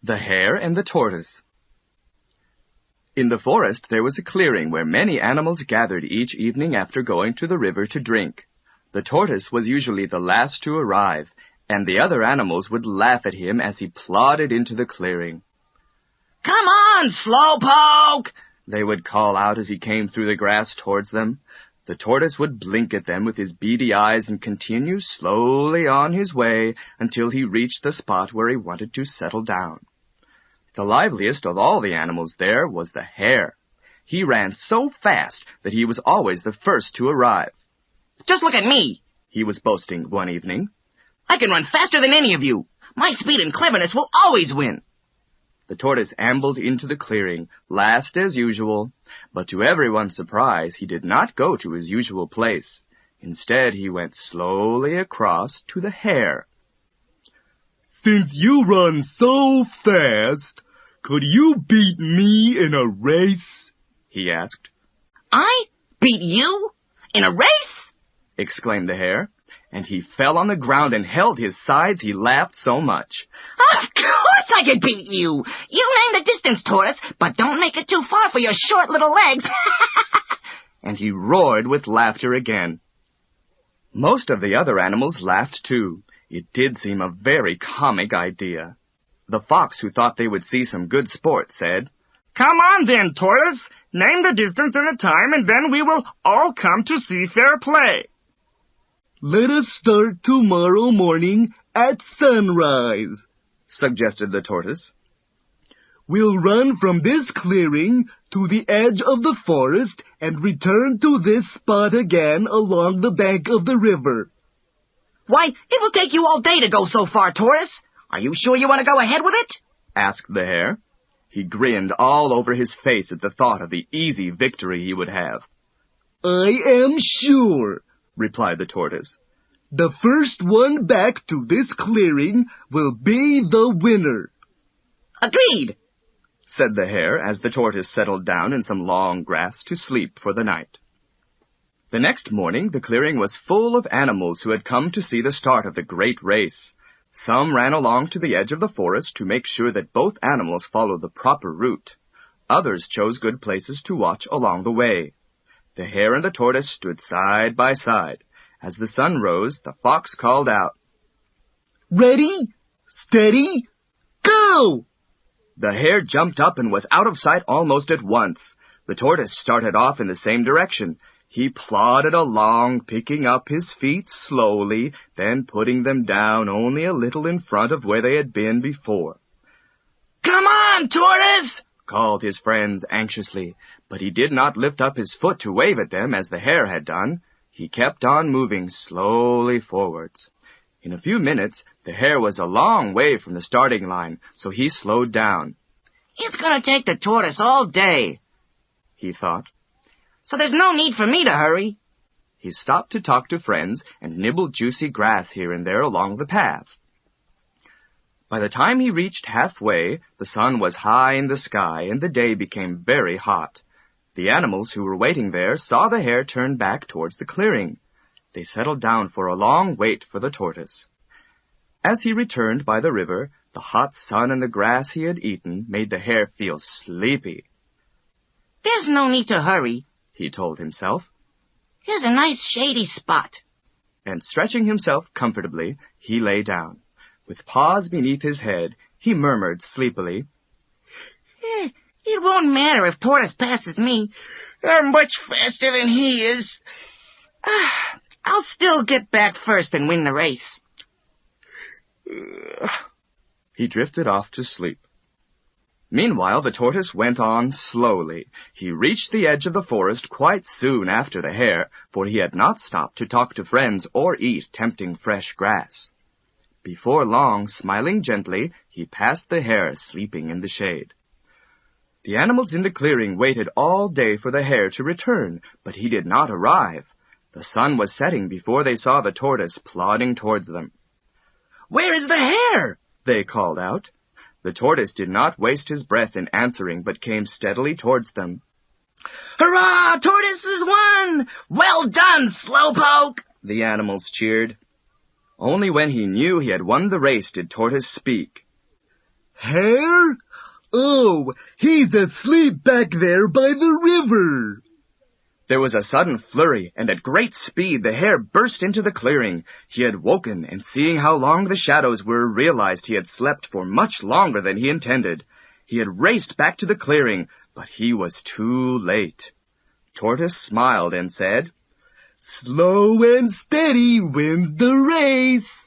The Hare and the Tortoise. In the forest there was a clearing where many animals gathered each evening after going to the river to drink. The tortoise was usually the last to arrive, and the other animals would laugh at him as he plodded into the clearing. "Come on, slowpoke!" they would call out as he came through the grass towards them. The tortoise would blink at them with his beady eyes and continue slowly on his way until he reached the spot where he wanted to settle down. The liveliest of all the animals there was the hare. He ran so fast that he was always the first to arrive. "Just look at me," he was boasting one evening. "I can run faster than any of you. My speed and cleverness will always win." The tortoise ambled into the clearing, last as usual, but to everyone's surprise he did not go to his usual place. Instead, he went slowly across to the hare. "Since you run so fast, could you beat me in a race?" he asked. "I beat you? In a race?" exclaimed the hare, and he fell on the ground and held his sides, he laughed so much. "Of course I could beat you! You name the distance, Tortoise, but don't make it too far for your short little legs." And he roared with laughter again. Most of the other animals laughed too. It did seem a very comic idea. The fox, who thought they would see some good sport, said, "Come on then, Tortoise. Name the distance and the time, and then we will all come to see fair play." "Let us start tomorrow morning at sunrise," suggested the tortoise. "We'll run from this clearing to the edge of the forest and return to this spot again along the bank of the river." "Why, it will take you all day to go so far, Tortoise. Are you sure you want to go ahead with it?" asked the hare. He grinned all over his face at the thought of the easy victory he would have. "I am sure," replied the tortoise. "The first one back to this clearing will be the winner." "Agreed," said the hare as the tortoise settled down in some long grass to sleep for the night. The next morning the clearing was full of animals who had come to see the start of the great race. Some ran along to the edge of the forest to make sure that both animals followed the proper route. Others chose good places to watch along the way. The hare and the tortoise stood side by side. As the sun rose, the fox called out, "Ready, steady, go!" The hare jumped up and was out of sight almost at once. The tortoise started off in the same direction. He plodded along, picking up his feet slowly, then putting them down only a little in front of where they had been before. "Come on, Tortoise!" called his friends anxiously, but he did not lift up his foot to wave at them as the hare had done. He kept on moving slowly forwards. In a few minutes, the hare was a long way from the starting line, so he slowed down. "It's going to take the tortoise all day," he thought. "So there's no need for me to hurry." He stopped to talk to friends and nibbled juicy grass here and there along the path. By the time he reached halfway, the sun was high in the sky and the day became very hot. The animals who were waiting there saw the hare turn back towards the clearing. They settled down for a long wait for the tortoise. As he returned by the river, the hot sun and the grass he had eaten made the hare feel sleepy. "There's no need to hurry," he told himself. "Here's a nice shady spot." And stretching himself comfortably, he lay down. With paws beneath his head, he murmured sleepily, "It won't matter if Tortoise passes me. I'm much faster than he is. I'll still get back first and win the race." He drifted off to sleep. Meanwhile, the tortoise went on slowly. He reached the edge of the forest quite soon after the hare, for he had not stopped to talk to friends or eat tempting fresh grass. Before long, smiling gently, he passed the hare sleeping in the shade. The animals in the clearing waited all day for the hare to return, but he did not arrive. The sun was setting before they saw the tortoise plodding towards them. "Where is the hare?" they called out. The tortoise did not waste his breath in answering, but came steadily towards them. "Hurrah! Tortoise has won! Well done, slowpoke!" the animals cheered. Only when he knew he had won the race did Tortoise speak. Hare? Oh, he's asleep back there by the river. There was a sudden flurry, and at great speed the hare burst into the clearing. He had woken, and seeing how long the shadows were, realized he had slept for much longer than he intended. He had raced back to the clearing, but he was too late. Tortoise smiled and said, Slow and steady wins the race.